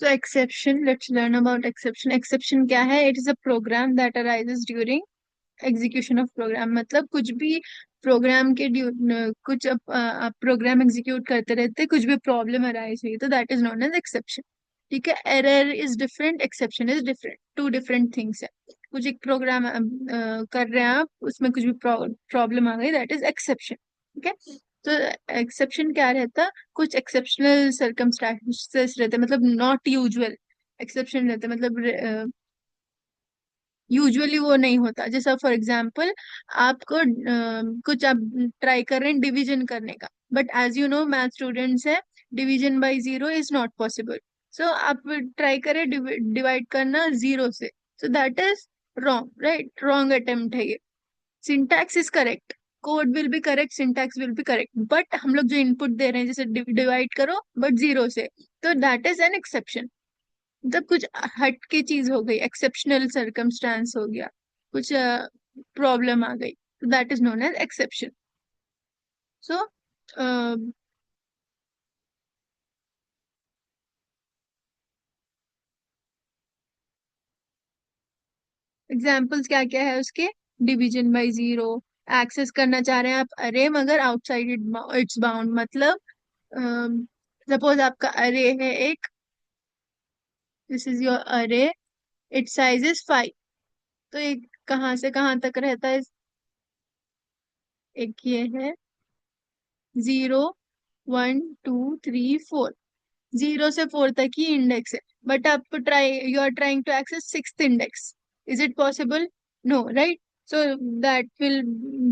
So exception, let's learn about exception. Exception क्या है? It is a program that arises during execution of program. मतलब कुछ भी programme के कुछ आप प्रोग्राम एग्जीक्यूट करते रहते कुछ भी प्रॉब्लम अराइज हुई तो that is known as exception. ठीक है, error is different, exception is different, two different things है। कुछ एक प्रोग्राम कर रहे हैं आप, उसमें कुछ भी प्रॉब्लम आ गई, दैट इज एक्सेप्शन। ठीक है, तो एक्सेप्शन क्या रहता? कुछ एक्सेप्शनल सर्कमस्टांसेस रहते, मतलब नॉट यूजुअल एक्सेप्शन रहते, मतलब यूजुअली वो नहीं होता। जैसा फॉर एग्जाम्पल आपको कुछ आप ट्राई कर रहे हैं डिवीजन करने का, but as you know math students है, division by zero is not possible. So आप ट्राई करें डिवाइड करना जीरो से, so that is wrong, right? Wrong attempt है ये। Syntax is correct, code will be correct, syntax will be correct, but हम लोग जो इनपुट दे रहे हैं जैसे डिवाइड करो बट जीरो से, तो दैट इज एन एक्सेप्शन। मतलब कुछ हट की चीज हो गई, एक्सेप्शनल सर्कमस्टांस हो गया, कुछ प्रॉब्लम आ गई, that is known as exception. So examples क्या क्या है उसके? डिवीजन बाय जीरो, एक्सेस करना चाह रहे हैं आप अरे मगर आउटसाइड इट्स बाउंड, मतलब सपोज आपका अरे है एक, दिस इज योर अरे, इट साइज इज 5, तो एक कहाँ से कहाँ तक रहता है? एक ये है 0 1 2 3 4, 0 से 4 तक ही इंडेक्स है, बट आप try you are trying to access sixth index, is it possible? No, right? So that will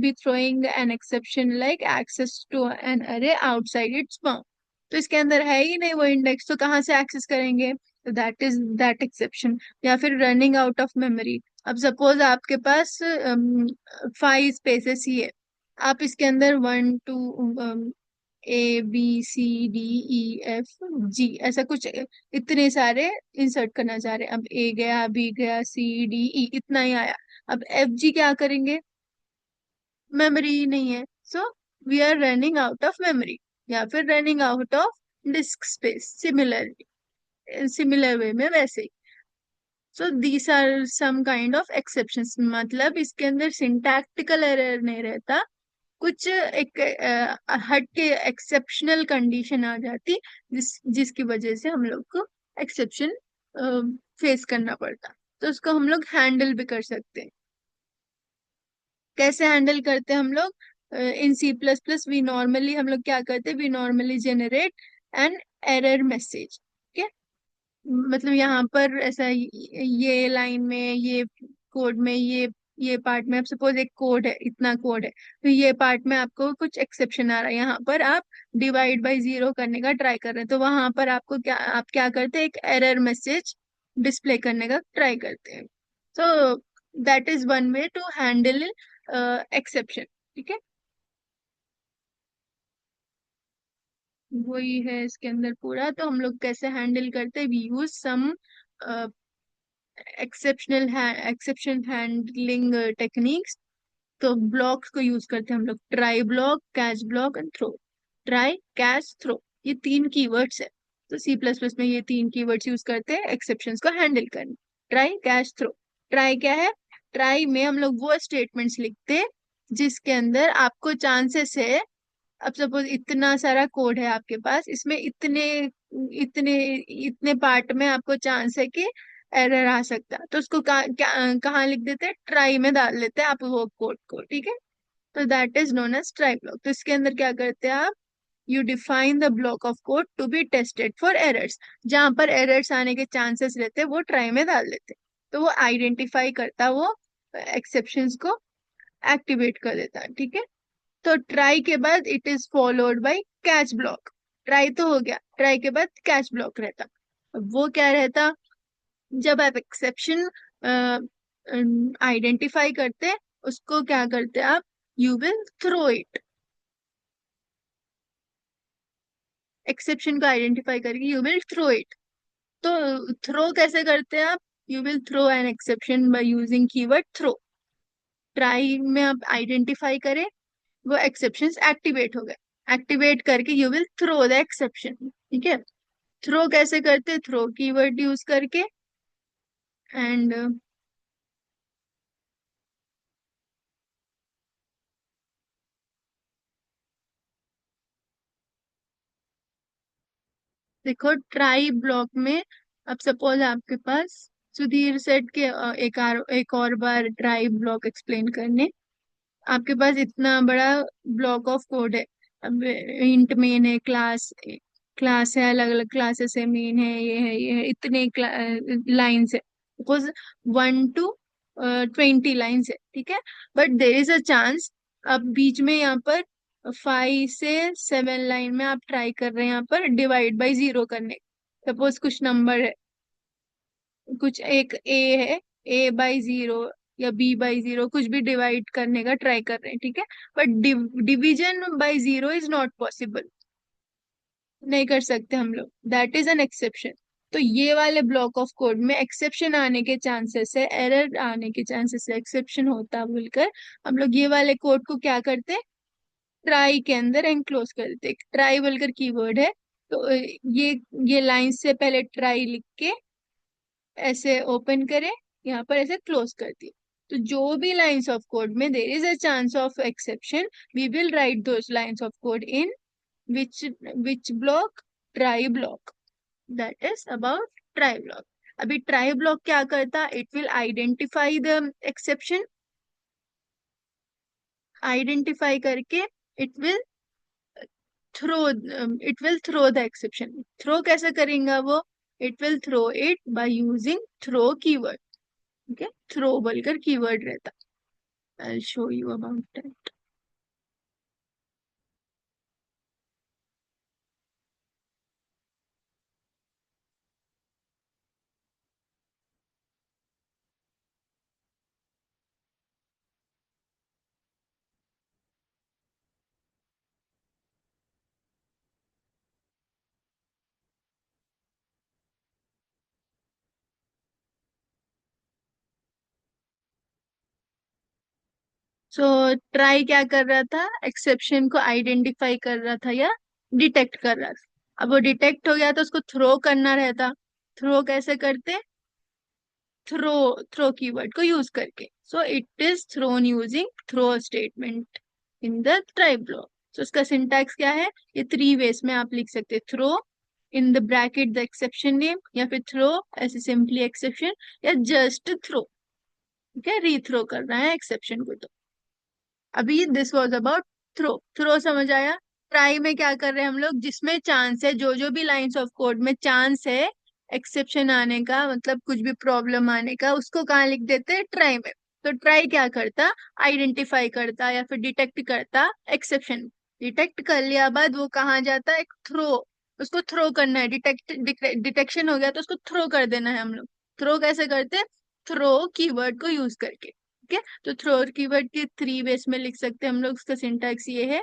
be throwing an exception like access to an array outside its bound. तो इसके अंदर है ही नहीं वो इंडेक्स, तो कहाँ से एक्सेस करेंगे? तो दैट इज दैट एक्सेप्शन। या फिर रनिंग आउट ऑफ मेमोरी। अब सपोज आपके पास 5 स्पेसेस ही है, आप इसके अंदर 1 2 A B C D E F G ऐसा कुछ इतने सारे इंसर्ट करना चाह रहे हैं। अब ए गया, बी गया, C D E इतना ही आया। अब F G क्या करेंगे? मेमोरी ही नहीं है, so we are running out of memory, या फिर running out of disk space, similarly similar way में वैसे ही। So these are some kind of exceptions, मतलब इसके अंदर सिंटैक्टिकल एरर नहीं रहता, कुछ एक हट के एक्सेप्शनल कंडीशन आ जाती, जिसकी वजह से हम लोग को एक्सेप्शन फेस करना पड़ता। तो उसको हम लोग हैंडल भी कर सकते हैं। कैसे हैंडल करते हैं हम लोग? इन C++ वी नॉर्मली हम लोग क्या करते हैं? We normally generate an error message. ठीक, मतलब यहाँ पर ऐसा ये लाइन में, ये कोड में, ये पार्ट में, अब सपोज एक कोड है, इतना कोड है, तो ये पार्ट में आपको कुछ एक्सेप्शन आ रहा है, यहाँ पर आप डिवाइड बाय जीरो करने का ट्राई कर रहे हैं, तो वहां पर आपको क्या, आप क्या करते हैं? एक एरर मैसेज डिस्प्ले करने का ट्राई करते हैं। तो that is one way to handle exception. ठीक है, वही है इसके अंदर पूरा। तो हम लोग कैसे हैंडल करते हैं? We use some exception handling techniques. तो ब्लॉक्स को यूज करते हैं हम लोग, try block, catch block and throw. Try, catch, throw, ये 3 कीवर्ड्स है। तो C++ में ये 3 कीवर्ड्स यूज करते हैं एक्सेप्शंस को हैंडल करने, ट्राई, कैच, थ्रो। ट्राई क्या है? ट्राई में हम लोग वो स्टेटमेंट्स लिखते हैं जिसके अंदर आपको चांसेस है। अब सपोज इतना सारा कोड है आपके पास, इसमें इतने इतने इतने पार्ट में आपको चांस है कि एरर आ सकता है, तो उसको कहाँ लिख देते हैं? ट्राई में डाल लेते हैं आप वो कोड को। ठीक है, तो that is known as try block. तो इसके अंदर क्या करते हैं आप? You define the block of code to be tested for errors. जहां पर एरर्स आने के चांसेस रहते हैं वो ट्राई में डाल देते हैं, तो वो आइडेंटिफाई करता, वो एक्सेप्शंस को एक्टिवेट कर देता है। ठीक है, तो ट्राई के बाद it is followed by catch block. Try तो हो गया, ट्राई के बाद कैच ब्लॉक रहता। अब वो क्या रहता? जब आप एक्सेप्शन आइडेंटिफाई करते हैं, उसको क्या करते हैं आप? You will throw it. Exception को आइडेंटिफाई करके यू विल थ्रो इट। तो थ्रो कैसे करते हैं आप? You will throw an exception by using keyword throw. Try में आप आइडेंटिफाई करें, वो एक्सेप्शंस एक्टिवेट हो गए, एक्टिवेट करके you will throw the exception. ठीक है, थ्रो कैसे करते, थ्रो कीवर्ड यूज करके। एंड देखो ट्राई ब्लॉक में, अब सपोज आपके पास सुधीर सेट के एक और बार ट्राई ब्लॉक एक्सप्लेन करने, आपके पास इतना बड़ा ब्लॉक ऑफ कोड है। अब इंट मेन है, क्लास क्लास है, अलग अलग क्लासेस है, मेन है, ये है इतने लाइंस है, सपोज 1 to 20 लाइंस है, ठीक है। But there is a chance, अब बीच में यहाँ पर 5 से 7 लाइन में आप ट्राई कर रहे हैं यहाँ पर डिवाइड बाई जीरो करने। सपोज कुछ नंबर है, कुछ एक ए है, A/0 या B/0, कुछ भी डिवाइड करने का ट्राई कर रहे हैं, ठीक है। But division by zero is not possible, नहीं कर सकते हम लोग, दैट इज एन एक्सेप्शन। तो ये वाले ब्लॉक ऑफ कोड में एक्सेप्शन आने के चांसेस है, एरर आने के चांसेस है, एक्सेप्शन होता बोलकर हम लोग ये वाले कोड को क्या करते, ट्राई के अंदर एनक्लोज कर देते। ट्राई बोलकर कीवर्ड है, तो ये लाइन से पहले ट्राई लिख के ऐसे ओपन करे, यहाँ पर ऐसे क्लोज कर दिए। तो जो भी लाइंस ऑफ कोड में there is a chance of exception, we will write those lines of code in which which block, try block. That is about try block. अभी ट्राई ब्लॉक क्या करता, it will identify the exception, identify करके it will throw, it will throw the exception. Throw कैसे करेंगे वो, it will throw it by using throw keyword, ठीक है। Throw बोलकर कीवर्ड रहता। I'll show you about that. So try क्या कर रहा था, एक्सेप्शन को आइडेंटिफाई कर रहा था या डिटेक्ट कर रहा था। अब वो डिटेक्ट हो गया तो उसको थ्रो करना रहता। थ्रो कैसे करते, थ्रो, थ्रो कीवर्ड को यूज करके। So it is thrown using throw statement in the try block. सो उसका सिंटैक्स क्या है, ये 3 वेज में आप लिख सकते, throw in the bracket the exception name, या फिर थ्रो ऐसे सिंपली एक्सेप्शन, या जस्ट थ्रो, ठीक है, रीथ्रो करना है एक्सेप्शन को। तो अभी this was about throw. Throw समझ आया। ट्राई में क्या कर रहे हैं हम लोग, जिसमें चांस है, जो भी लाइंस ऑफ कोड में चांस है एक्सेप्शन आने का, मतलब कुछ भी प्रॉब्लम आने का, उसको कहाँ लिख देते हैं, ट्राई में। तो ट्राई क्या करता, आइडेंटिफाई करता या फिर डिटेक्ट करता एक्सेप्शन। डिटेक्ट कर लिया बाद वो कहाँ जाता है, थ्रो, उसको थ्रो करना है। डिटेक्शन हो गया तो उसको थ्रो कर देना है हम लोग। थ्रो कैसे करते हैं, थ्रो कीवर्ड को यूज करके, ठीक है। तो थ्रो कीवर्ड के 3 वेज में लिख सकते हैं हम लोग। उसका सिंटैक्स ये है,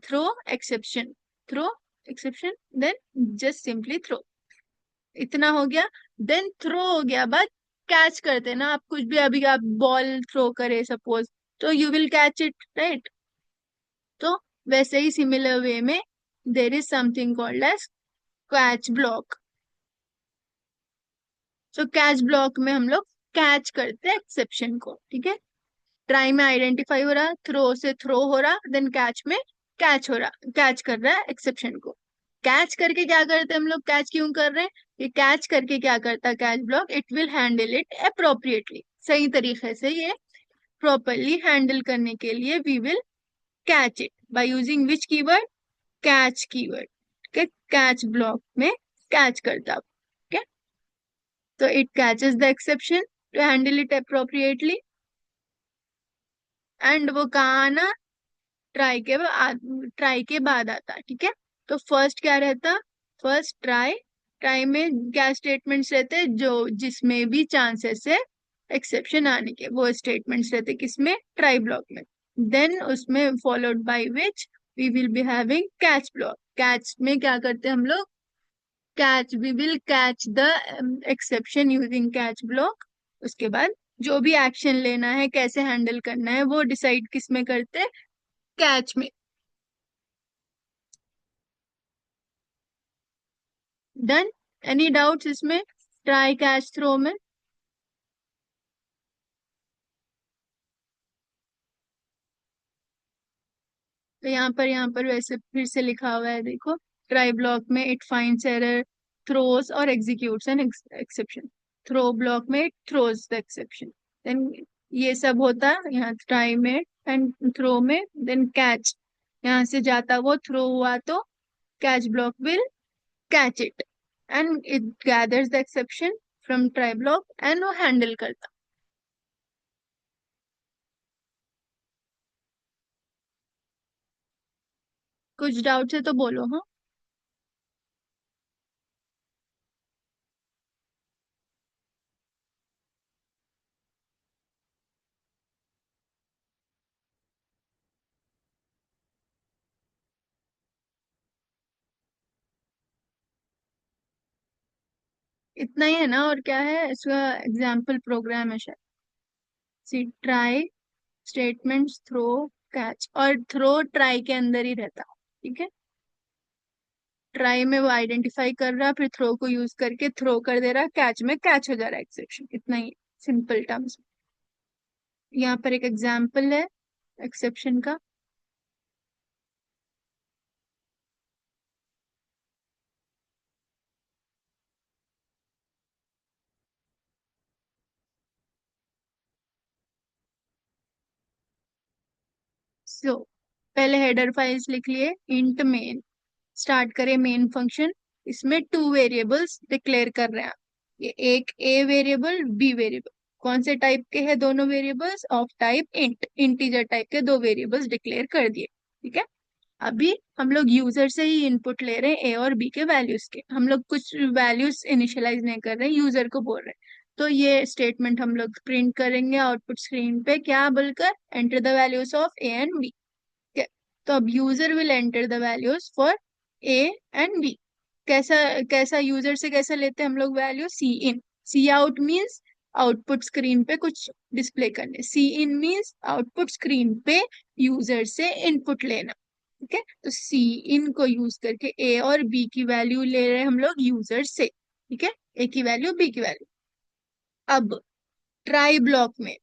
throw exception, throw exception, then just simply throw. इतना हो गया। देन थ्रो हो गया बाद कैच करते हैं ना, आप कुछ भी, अभी आप बॉल थ्रो करे सपोज, तो you will catch it, right. तो वैसे ही सिमिलर वे में there is something called as catch block. So catch block में हम लोग कैच करते हैं एक्सेप्शन को, ठीक है। ट्राई में आइडेंटिफाई हो रहा, थ्रो से थ्रो हो रहा, देन कैच में कैच हो रहा, कैच कर रहा है एक्सेप्शन को। कैच करके क्या करते हैं हम लोग, कैच क्यों कर रहे हैं, ये कैच करके क्या करता है catch block, it will handle it appropriately, सही तरीके से ये प्रॉपरली हैंडल करने के लिए we will catch it by using which keyword, catch keyword, ठीक है। कैच ब्लॉक में कैच करता है, ठीक है। तो it catches the exception to handle it appropriately. And वो कहाँ आना, ट्राई के बाद आता, ठीक है। तो फर्स्ट क्या रहता, फर्स्ट ट्राई। ट्राई में क्या स्टेटमेंट्स रहते हैं, जो जिसमें भी चांसेस है एक्सेप्शन आने के, वो स्टेटमेंट्स रहते हैं किसमें, ट्राई ब्लॉक में। देन उसमें followed by which we will be having catch block. Catch में क्या करते हैं हम लोग, catch, we will catch the exception using catch block. उसके बाद जो भी एक्शन लेना है, कैसे हैंडल करना है, वो डिसाइड किस में करते हैं, कैच में। डन। एनी डाउट्स इसमें, ट्राई कैच थ्रो में? तो यहाँ पर वैसे फिर से लिखा हुआ है, देखो। ट्राई ब्लॉक में इट फाइंड्स एरर, थ्रोज और executes an exception. Throw block में it throws the exception. Then ये सब होता है यहाँ ट्राई में एंड थ्रो में। देन कैच, यहाँ से जाता वो थ्रो हुआ तो catch block will catch it and it gathers the exception from try block and वो हैंडल करता। कुछ डाउट है तो बोलो, हाँ। इतना ही है ना, और क्या है इसका? एग्जाम्पल प्रोग्राम है शायद। सी ट्राई, स्टेटमेंट्स, थ्रो, कैच। और थ्रो ट्राई के अंदर ही रहता, ठीक है। ट्राई में वो आइडेंटिफाई कर रहा, फिर थ्रो को यूज करके थ्रो कर दे रहा, कैच में कैच हो जा रहा, एक्सेप्शन। इतना ही, सिंपल टर्म्स। यहाँ पर एक एग्जाम्पल है एक्सेप्शन का। सो पहले हेडर फाइल्स लिख लिए। इंट मेन, स्टार्ट करें मेन फंक्शन। इसमें टू वेरिएबल्स डिक्लेयर कर रहे हैं। ये एक ए वेरिएबल, बी वेरिएबल। कौन से टाइप के हैं दोनों variables? Of type int, integer type के दो वेरिएबल्स डिक्लेयर कर दिए, ठीक है। अभी हम लोग यूजर से ही इनपुट ले रहे हैं, ए और बी के वैल्यूज के। हम लोग कुछ वैल्यूज इनिशियलाइज नहीं कर रहे हैं, यूजर को बोल रहे हैं। तो ये स्टेटमेंट हम लोग प्रिंट करेंगे आउटपुट स्क्रीन पे, क्या बोलकर? Enter the values of A and B. तो अब user will enter the values for A and B. कैसा कैसा यूजर से कैसा लेते हैं हम लोग value? Cin. Cout means output screen पे कुछ डिस्प्ले करने, cin means output screen पे यूजर से इनपुट लेना, ठीक है। तो सी इन को यूज करके ए और बी की वैल्यू ले रहे हैं हम लोग यूजर से, ठीक है। ए की वैल्यू, बी की वैल्यू। अब ट्राई ब्लॉक में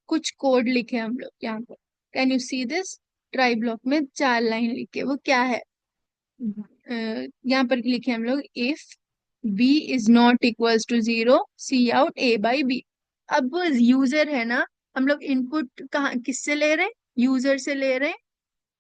कुछ कोड लिखे हम लोग यहाँ पर। Can you see this? Try block में 4 लाइन लिखे, वो क्या है? यहाँ पर लिखे हम लोग, if B is not equals to 0, cout A by B. अब यूजर है ना, हम लोग इनपुट कहाँ किससे ले रहे हैं? यूजर से ले रहे हैं।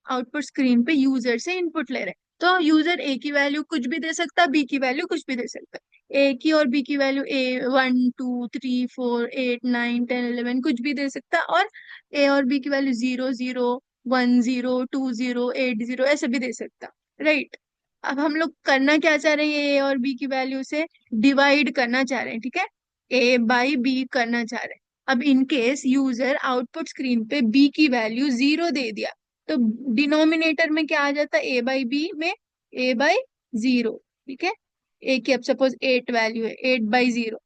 आउटपुट स्क्रीन पे यूजर से इनपुट ले रहे हैं, तो यूजर ए की वैल्यू कुछ भी दे सकता है, बी की वैल्यू कुछ भी दे सकता है। ए की और बी की वैल्यू, ए 1 2 3 4 8 9 10 11 कुछ भी दे सकता है। और ए और बी की वैल्यू 0 0 1 0 2 0 8 0 ऐसे भी दे सकता, राइट। अब हम लोग करना क्या चाह रहे हैं? ए और बी की वैल्यू से डिवाइड करना चाह रहे हैं, ठीक है। ए बाई बी करना चाह रहे हैं। अब in case user output screen पे बी की वैल्यू 0 दे दिया, तो डिनोमिनेटर में क्या आ जाता है? ए बाई बी में ए बाई 0, ठीक है। ए की अब सपोज 8 वैल्यू है, 8/0।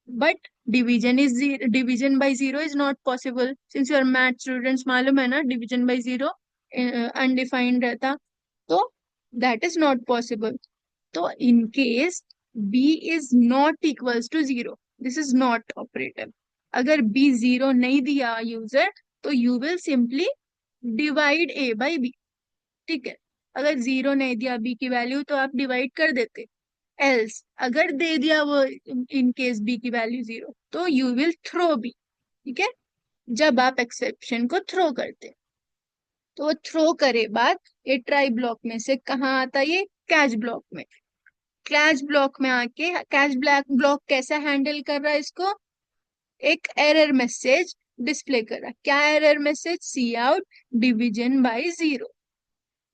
But division by 0 is not possible, since your math students, मालूम है ना डिवीजन बाई 0 अनडिफाइंड रहता। तो दैट इज नॉट पॉसिबल। तो in case b is not equals to 0, this is not operator. अगर बी 0 नहीं दिया यूजर, तो you will simply divide a by b, ठीक है। अगर 0 नहीं दिया बी की वैल्यू, तो आप डिवाइड कर देते। एल्स अगर दे दिया वो, इन केस बी की वैल्यू 0, तो यू विल थ्रो बी, ठीक है। जब आप एक्सेप्शन को थ्रो करते, तो वो थ्रो करे बाद ये ट्राई ब्लॉक में से कहाँ आता है? ये कैच ब्लॉक में। कैच ब्लॉक में आके कैच ब्लॉक कैसा हैंडल कर रहा है इसको? एक एरर मैसेज डिस्प्ले कर रहा है। क्या error message? Cout division by 0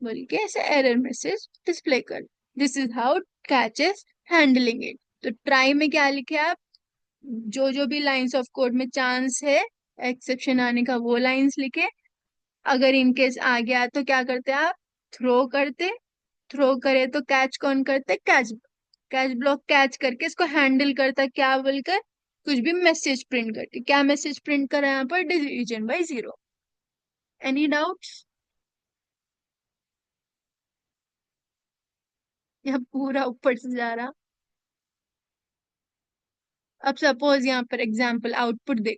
बोल के ऐसे एरर मैसेज डिस्प्ले कर। This is how catch is handling it. तो ट्राई में क्या लिखे आप? जो जो भी लाइंस ऑफ कोड में चांस है एक्सेप्शन आने का, वो लाइंस लिखे। अगर इनकेस आ गया तो क्या करते आप? थ्रो करते। थ्रो करे तो कैच कौन करते? कैच। कैच ब्लॉक कैच करके इसको हैंडल करता, क्या बोलकर? कुछ भी मैसेज प्रिंट करके। क्या मैसेज प्रिंट करा यहाँ पर? Division by 0। Any doubts? या पूरा ऊपर से जा रहा। अब सपोज यहाँ पर एग्जाम्पल आउटपुट दे,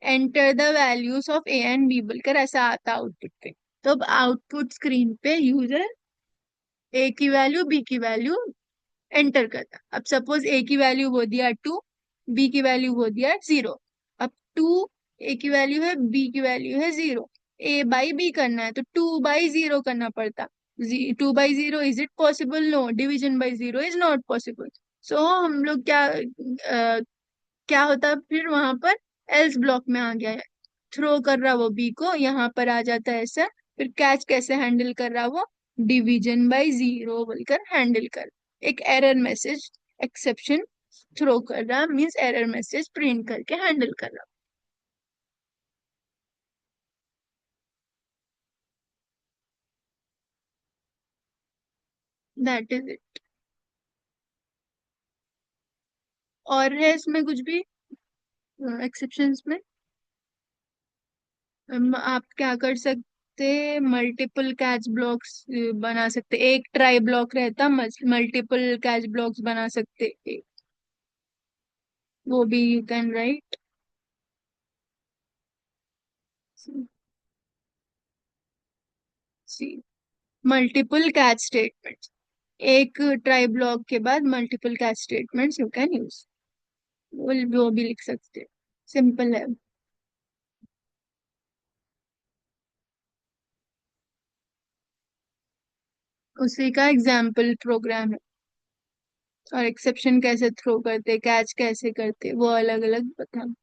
enter the values of A and B बोलकर ऐसा आता आउटपुट पे। तो अब आउटपुट स्क्रीन पे यूजर ए की वैल्यू बी की वैल्यू एंटर करता। अब सपोज ए की वैल्यू वो दिया 2, बी की वैल्यू वो दिया 0। अब 2 ए की वैल्यू है, बी की वैल्यू है 0। ए बाई बी करना है तो 2/0 करना पड़ता। 2/0 is it possible? No, division by 0 is not possible. So हम लोग क्या होता फिर वहां पर, एल्स ब्लॉक में आ गया है। थ्रो कर रहा वो बी को, यहाँ पर आ जाता है ऐसा। फिर कैच कैसे हैंडल कर रहा वो, डिवीजन बाय 0 बोलकर हैंडल कर, एक एरर मैसेज एक्सेप्शन थ्रो कर रहा, मीन्स एरर मैसेज प्रिंट करके हैंडल कर रहा। That is it. और है इसमें कुछ भी एक्सेप्शंस में? आप क्या कर सकते, मल्टीपल कैच ब्लॉक्स बना सकते, एक ट्राई ब्लॉक रहता, मल्टीपल कैच ब्लॉक्स बना सकते, वो भी you can write. See, multiple catch statements, एक ट्राई ब्लॉक के बाद multiple catch statements you can use, वो भी लिख सकते, सिंपल है। उसी का एग्जाम्पल प्रोग्राम है। और एक्सेप्शन कैसे थ्रो करते, कैच कैसे करते, वो अलग अलग बता।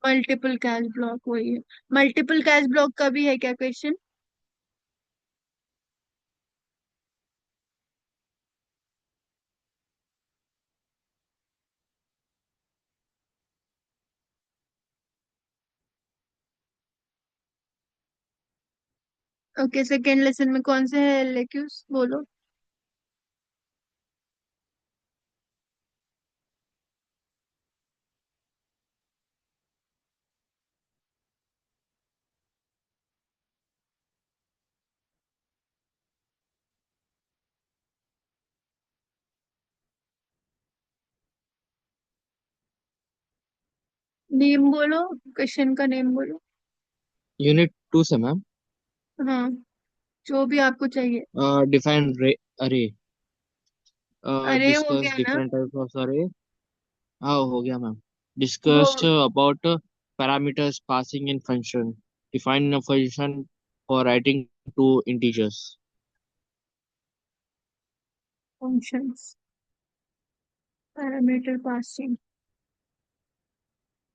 मल्टीपल कैच ब्लॉक वही है। मल्टीपल कैच ब्लॉक का भी है क्या क्वेश्चन? ओके, सेकेंड लेसन में कौन से है एलएक्यूज बोलो। नेम बोलो, क्वेश्चन का नेम बोलो। यूनिट 2 से मैम। हाँ, जो भी आपको चाहिए। डिफाइन अरे, अरे हो डिस्कस गया ना डिफरेंट टाइप्स ऑफ अरे। हाँ हो गया मैम। वो। Discussed about parameters passing in function, define function for writing two integers. Functions, parameter passing,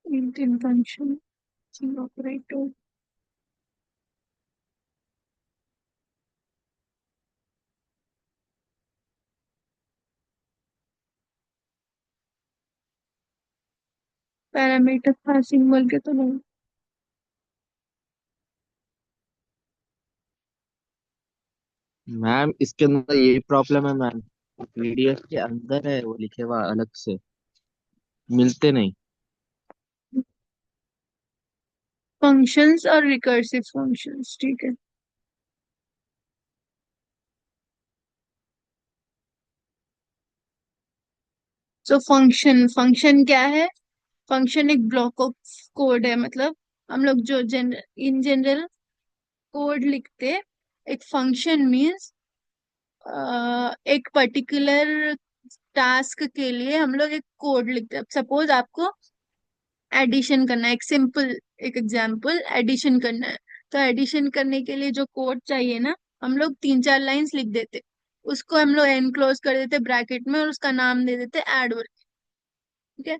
in function, operator. Parameter passing बोल के तो नहीं। मैम इसके अंदर यही प्रॉब्लम है मैम, पीडीएफ के अंदर है वो लिखे हुआ अलग से, मिलते नहीं। फंक्शंस और रिकर्सिव फंक्शंस, ठीक है। सो फंक्शन, फंक्शन क्या है? फंक्शन एक ब्लॉक ऑफ कोड है, मतलब हम लोग जो इन जनरल कोड लिखते, एक फंक्शन मीन्स एक पर्टिकुलर टास्क के लिए हम लोग एक कोड लिखते हैं। सपोज आपको एडिशन करना है, एक सिंपल, एक एग्जांपल, एडिशन करना है। तो एडिशन करने के लिए जो कोड चाहिए ना, हम लोग 3-4 लाइंस लिख देते, उसको हम लोग एनक्लोज कर देते ब्रैकेट में और उसका नाम दे देते एड वर्ड। ठीक है।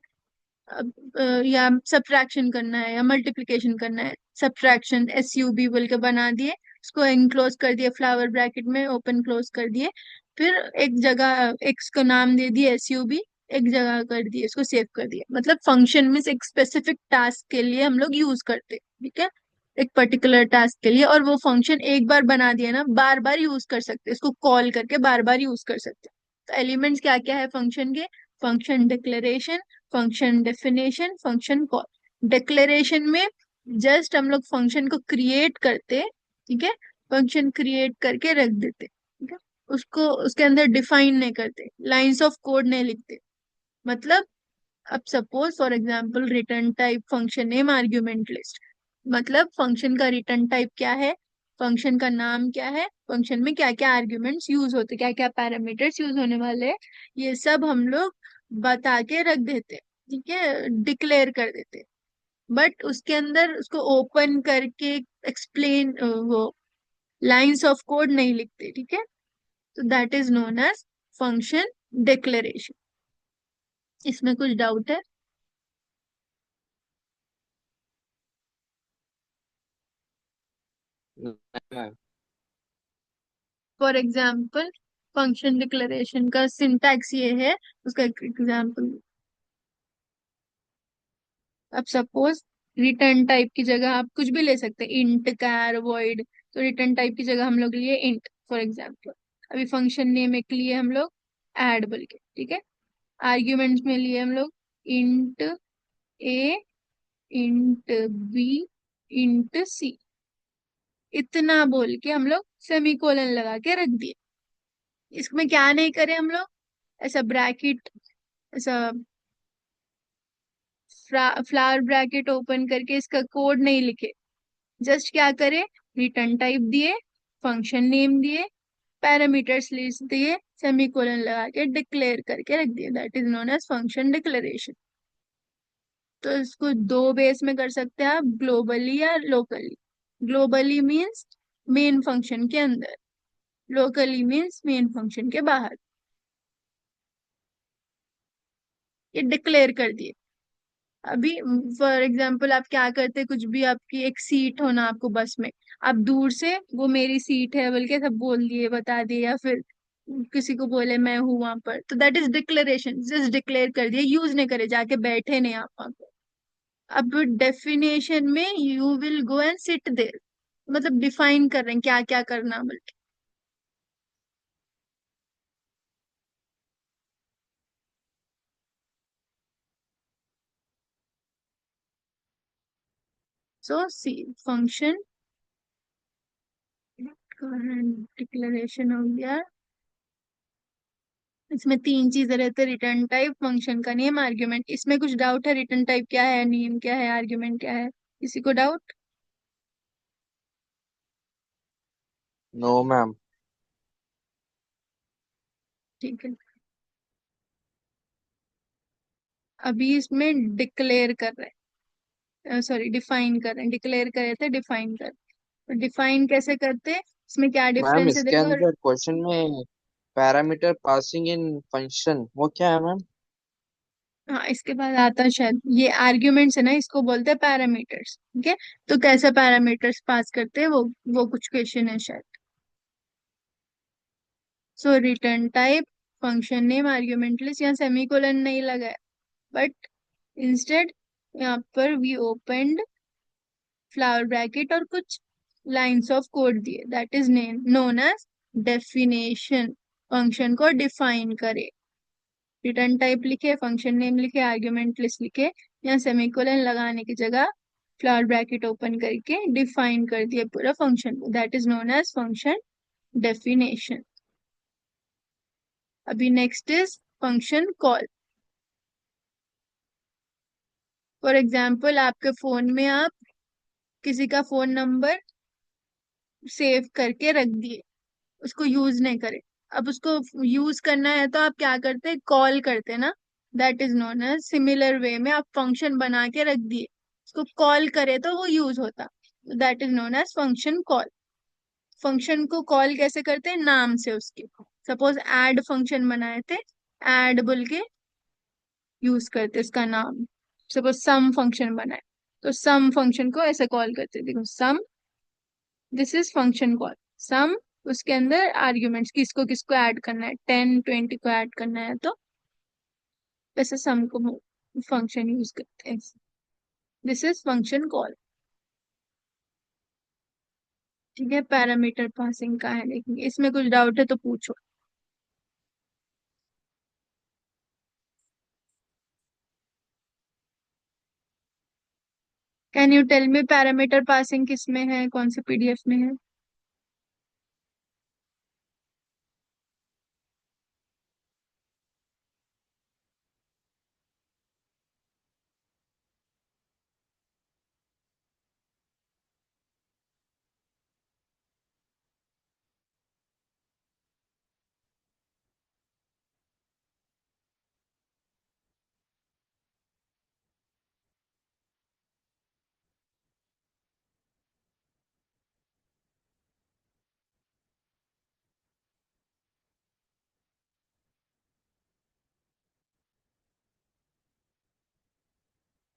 अब या सब्ट्रैक्शन करना है या मल्टीप्लिकेशन करना है, सब्ट्रैक्शन SUB बोल के बना दिए, इसको एनक्लोज कर दिए फ्लावर ब्रैकेट में, ओपन क्लोज कर दिए। फिर एक जगह एक्स को नाम दे दिए SUB, एक जगह कर दिए, इसको सेव कर दिया। मतलब फंक्शन में एक स्पेसिफिक टास्क के लिए हम लोग यूज करते हैं, ठीक है, एक पर्टिकुलर टास्क के लिए। और वो फंक्शन एक बार बना दिया ना, बार बार यूज कर सकते हैं, इसको कॉल करके बार बार यूज कर सकते हैं। तो एलिमेंट्स क्या क्या है फंक्शन के? Function declaration, function definition, function call. Declaration में जस्ट हम लोग फंक्शन को क्रिएट करते, ठीक है, फंक्शन क्रिएट करके रख देते, ठीक है, उसको उसके अंदर डिफाइन नहीं करते, लाइंस ऑफ कोड नहीं लिखते। मतलब अब suppose for example return type function name argument list, मतलब फंक्शन का रिटर्न टाइप क्या है, फंक्शन का नाम क्या है, फंक्शन में क्या क्या आर्ग्यूमेंट्स यूज होते, क्या क्या पैरामीटर्स यूज होने वाले हैं, ये सब हम लोग बता के रख देते, ठीक है, डिक्लेयर कर देते। बट उसके अंदर उसको ओपन करके एक्सप्लेन, वो लाइंस ऑफ कोड नहीं लिखते, ठीक है। तो that is known as function declaration. इसमें कुछ डाउट है? Ma'am. For example function declaration का सिंटैक्स ये है, उसका एक एग्जाम्पल। अब सपोज रिटर्न टाइप की जगह आप कुछ भी ले सकते हैं, इंट, कैर, वॉइड। तो रिटर्न टाइप की जगह हम लोग लिए इंट फॉर एग्जाम्पल। अभी फंक्शन नेम एक लिए हम लोग ऐड बोल के, ठीक है। आर्ग्यूमेंट्स में लिए हम लोग इंट ए, इंट बी, इंट सी। इतना बोल के हम लोग सेमीकोलन लगा के रख दिए। इसमें क्या नहीं करे हम लोग, ऐसा ब्रैकेट, ऐसा फ्लावर ब्रैकेट ओपन करके इसका कोड नहीं लिखे। जस्ट क्या करे, रिटर्न टाइप दिए, फंक्शन नेम दिए, पैरामीटर्स लिस्ट दिए, सेमीकोलन लगा के डिक्लेयर करके रख दिए। That is known as function declaration. तो इसको दो बेस में कर सकते हैं आप, ग्लोबली या locally. Globally means main function के अंदर, लोकली मीन्स मेन फंक्शन के बाहर। ये डिक्लेयर कर दिए। अभी फॉर एग्जाम्पल आप क्या करते, कुछ भी, आपकी एक सीट हो ना आपको बस में, आप दूर से वो मेरी सीट है बोल के सब बोल दिए, बता दिए, या फिर किसी को बोले मैं हूं वहां पर, तो that is declaration. Just declare कर दिए, यूज नहीं करे, जाके बैठे नहीं आप वहां पर। अब डेफिनेशन में you will go and sit there, मतलब डिफाइन कर रहे हैं क्या क्या करना बोल के। सो सी फंक्शन डिक्लेरेशन हो गया। इसमें तीन चीजें रहते हैं, रिटर्न टाइप, फंक्शन का नेम, आर्ग्यूमेंट। इसमें कुछ डाउट है? रिटर्न टाइप क्या है, नेम क्या है, आर्ग्यूमेंट क्या है? किसी को डाउट? No ma'am. ठीक है। अभी इसमें डिक्लेयर कर रहे हैं, सॉरी डिफाइन कर रहे हैं, डिक्लेयर करे थे डिफाइन कर। तो डिफाइन कैसे करते हैं, इसमें क्या मैम डिफरेंस है इसके देखो। अंदर क्वेश्चन में पैरामीटर पासिंग इन फंक्शन वो क्या है मैम? हाँ, इसके बाद आता है शायद, ये आर्ग्यूमेंट्स है ना, इसको बोलते हैं पैरामीटर्स, ठीक है। तो कैसे पैरामीटर्स पास करते हैं, वो कुछ क्वेश्चन है शायद। So return type, function name, argument list, यहाँ सेमीकोलन नहीं लगा है, बट इंस्टेड यहाँ पर वी ओपनड फ्लावर ब्रैकेट और कुछ लाइंस ऑफ कोड दिए, that is name known as definition. Function को डिफाइन करे, रिटर्न टाइप लिखे, फंक्शन नेम लिखे, आर्ग्यूमेंट लिस्ट लिखे, यहाँ सेमीकोलन लगाने की जगह फ्लावर ब्रैकेट ओपन करके डिफाइन कर दिए पूरा फंक्शन को, that is known as function definition. अभी next is function call. For example आपके फोन में आप किसी का फोन नंबर सेव करके रख दिए, उसको यूज नहीं करे। अब उसको यूज करना है तो आप क्या करते हैं, कॉल करते हैं ना। That is known as, similar way में आप फंक्शन बना के रख दिए, उसको कॉल करे तो वो यूज होता। That is known as function call. Function को कॉल कैसे करते हैं, नाम से उसके। सपोज ऐड फंक्शन बनाए थे, ऐड बोल के यूज करते उसका नाम। सपोज सम फंक्शन बनाए, तो सम फंक्शन को ऐसे कॉल करते, देखो sum this is function call sum. उसके अंदर आर्ग्यूमेंट्स किसको किसको ऐड करना है, 10 20 को ऐड करना है, तो वैसे सम को फंक्शन यूज करते हैं। This is function call. ठीक है, पैरामीटर पासिंग का है, लेकिन इसमें कुछ डाउट है तो पूछो। Can you tell me parameter passing किस में है, कौन से पीडीएफ में है?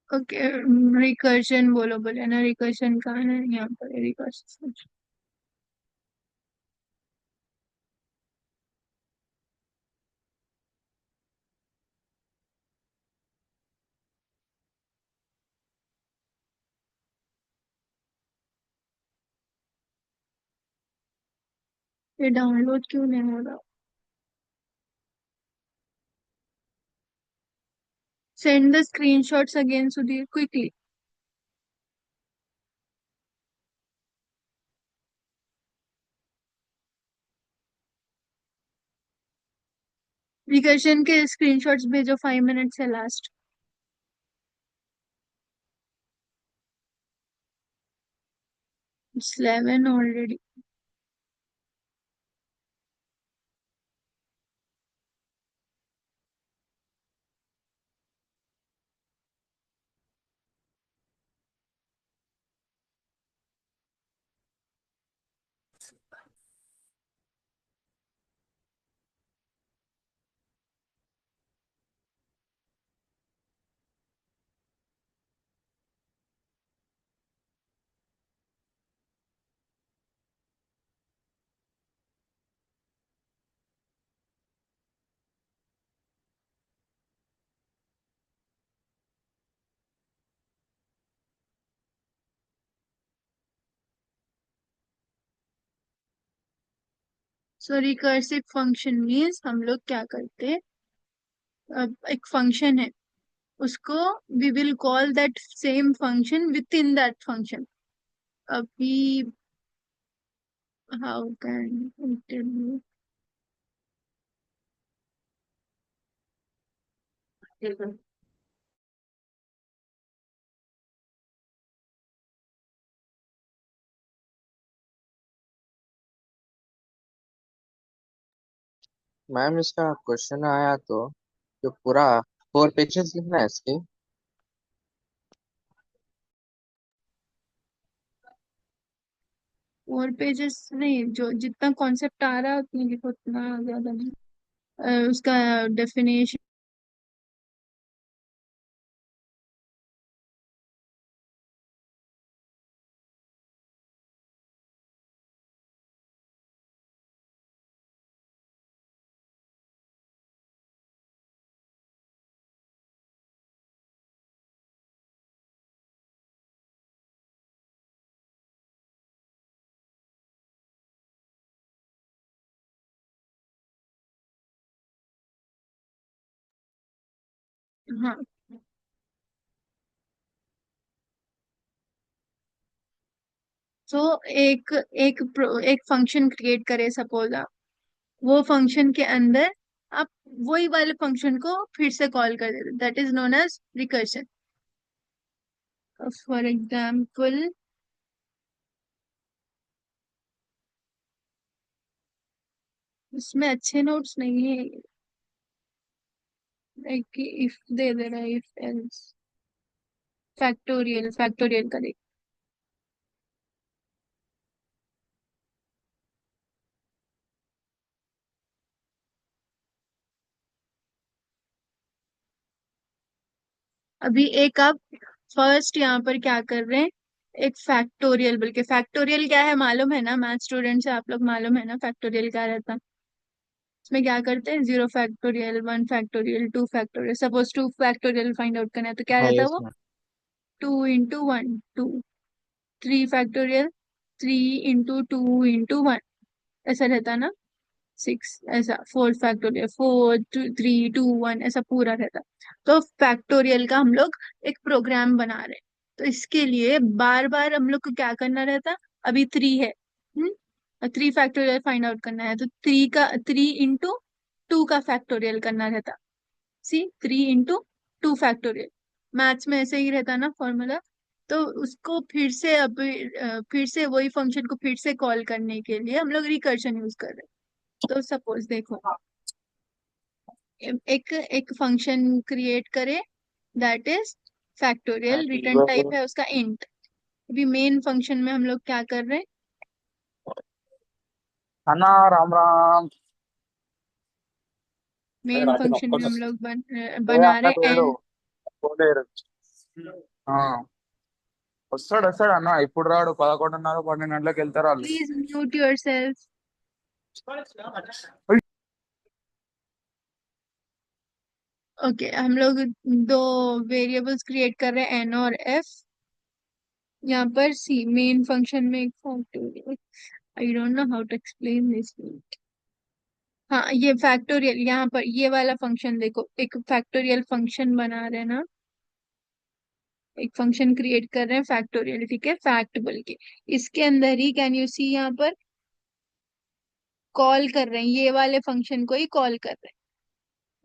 ओके, रिकर्जन बोलो, बोले ना रिकर्जन कहाँ है, यहाँ पर रिकर्जन। ये डाउनलोड क्यों नहीं हो रहा? Send the screenshots again Sudhir quickly. Recursion के स्क्रीनशॉट्स भेजो, 5 मिनट्स है last. It's 11 already. So recursive function means हम लोग क्या करते हैं, अब एक फंक्शन है, उसको we will call that same function within that function. अभी how can I tell you? Ma'am इसका क्वेश्चन आया तो जो पूरा 4 पेजेस लिखना है इसके। 4 पेजेस नहीं, जो जितना कॉन्सेप्ट आ रहा है उतनी लिखो, उतना ज्यादा नहीं। उसका डेफिनेशन। हाँ, तो एक एक एक फंक्शन क्रिएट करे सपोज आप, वो फंक्शन के अंदर आप वही वाले फंक्शन को फिर से कॉल कर देते, that is known as recursion. For example, इसमें अच्छे नोट्स नहीं है, लाइक इफ दे दे रहा है, इफ एल्स, फैक्टोरियल फैक्टोरियल का देख। अभी एक आप फर्स्ट यहाँ पर क्या कर रहे हैं, एक फैक्टोरियल, बल्कि फैक्टोरियल क्या है मालूम है ना, मैथ स्टूडेंट से आप लोग, मालूम है ना फैक्टोरियल क्या रहता है? इसमें क्या करते हैं, 0 factorial, 1 factorial, 2 factorial. Suppose 2 factorial find out करना है तो क्या हाँ रहता है यस वो? मैम। 2 × 1, 2। 3 फैक्टोरियल, 3 × 2 × 1, ऐसा रहता ना। 6, ऐसा। 4 फैक्टोरियल, 4 2 3 2 1, ऐसा पूरा रहता। तो फैक्टोरियल का हम लोग एक प्रोग्राम बना रहे हैं, तो इसके लिए बार बार हम लोग को क्या करना रहता? अभी 3 है, 3 फैक्टोरियल फाइंड आउट करना है, तो 3 का 2 का फैक्टोरियल करना रहता। सी, 3 × 2 फैक्टोरियल। मैथ्स में ऐसे ही रहता ना फॉर्मूला। तो उसको फिर से अब फिर से वही फंक्शन को फिर से कॉल करने के लिए हम लोग रिकर्शन यूज कर रहे हैं। तो सपोज देखो, एक एक फंक्शन क्रिएट करे, that is factorial. Return type है उसका इंट। अभी मेन फंक्शन में हम लोग क्या कर रहे हैं? అన్నా రామ్ రామ్ అదే मेन రాత్రి फंक्शन में ఒక్కటి हम लोग ఏ बना रहे అన్నట్టు हैं లేడు एन। పోలేరు ఆ, వస్తాడు వస్తాడు అన్న ఇప్పుడు రాడు 11:30 12 గంటలకు వెళ్తారు వాళ్ళు please mute your self. Okay, हम लोग दो वेरिएबल्स क्रिएट कर रहे हैं, एन और एफ। यहाँ पर सी, मेन फंक्शन में एक factorial, I don't know how to explain this. हाँ, ये फैक्टोरियल, यहाँ पर ये वाला फंक्शन देखो, एक फैक्टोरियल फंक्शन बना रहे हैं ना, एक फंक्शन क्रिएट कर रहे हैं फैक्टोरियल, ठीक है, फैक्ट बोल के। इसके अंदर ही कैन यू सी, यहाँ पर कॉल कर रहे हैं, ये वाले फंक्शन को ही कॉल कर रहे हैं,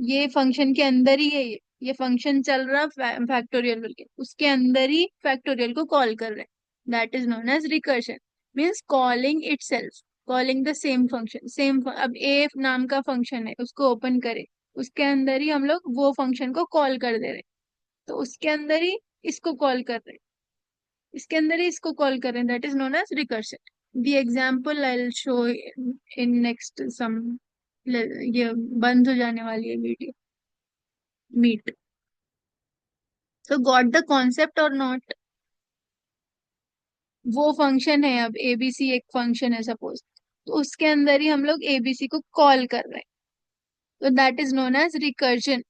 ये फंक्शन के अंदर ही है। ये फंक्शन चल रहा फैक्टोरियल बोल के, उसके अंदर ही फैक्टोरियल को कॉल कर रहे हैं। That is known as recursion. Means calling itself, calling the same function, अब ए नाम का फंक्शन है, उसको ओपन करे, उसके अंदर ही हम लोग वो फंक्शन को कॉल कर दे रहे हैं। तो उसके अंदर ही इसको कॉल कर रहे हैं, इसके अंदर ही इसको कॉल कर रहे हैं, that is known as recursion. The example I will show in next sum. ये बंद हो जाने वाली है वीडियो, मीट। तो गॉट द कॉन्सेप्ट और नॉट? वो फंक्शन है, अब एबीसी एक फंक्शन है सपोज, तो उसके अंदर ही हम लोग एबीसी को कॉल कर रहे हैं, तो that is known as recursion.